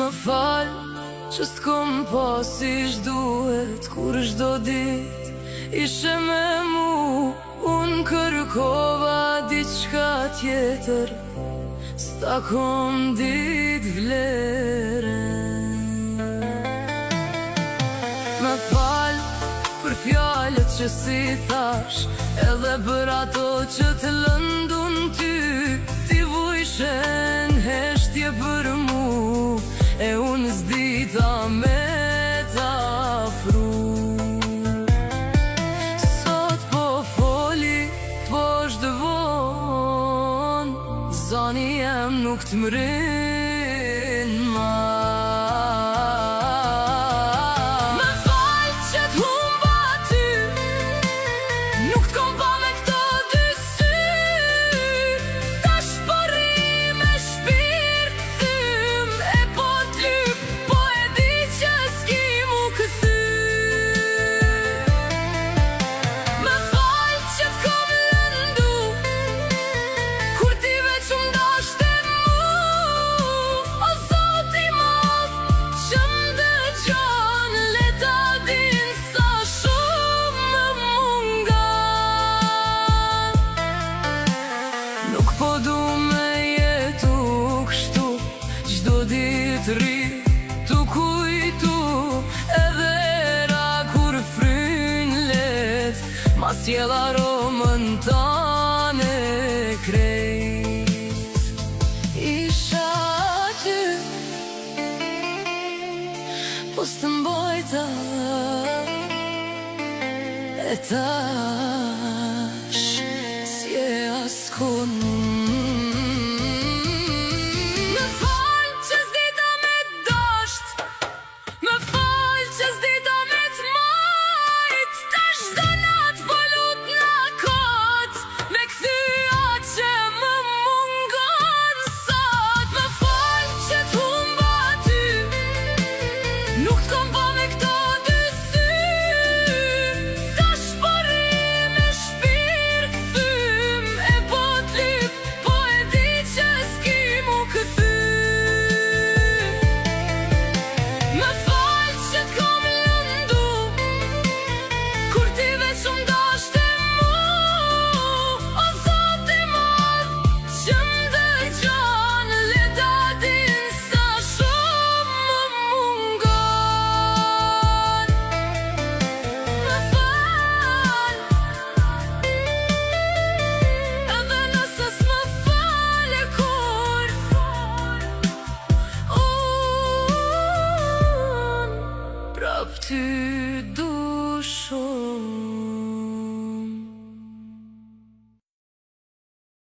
Më fal që s'kom pas ish duhet, kur çdo dit ishe me mu. Unë kërkova diçka tjetër, s'ta kom dit vlerën. Më fal për fjalët që si thash, edhe për ato që të lëndun ty. Ti vujshen heshtje për mu, e unë s'dita me t'afru. Sot po foli, po shdëvon, zani jem nuk t'mrin ma. Më fal që t'humba ty, nuk t'kom pa me këto dy sy. Tash po rri me shpirt thym, e po t'lyp, po e di që s'ki mu këthy. Më fal që t'kom lëndu, kur ti veç m'dashte mu. O Zoti i madh që m'dëgjon, le ta din sa shumë më mungan. Nuk po du me jetu kështu, çdo dit rri tu kujtu. Edhe era kur fryn let, ma sjell aromën tane krejt. Isha aty, po s't'mbojta, e tash s'je askund. Më fal që s'dita me dasht, më fal që s'dita me t'majt. Tash çdo nat po lutna kot, me kthya që më mungon sot. Më fal që t'humba ty, nuk t'kom pa me këto dy sy. Tash po rri me shpirt thym, e po t'lyp, po e di që s'ki mu këthy. Më fal që t'kom lëndu, kur ti veç m'dashte mu. O Zoti i madh që m'dëgjon, le ta din sa shumë më mungon. Më fal, edhe nëse s'më fale kur, unë prap ty du shumë.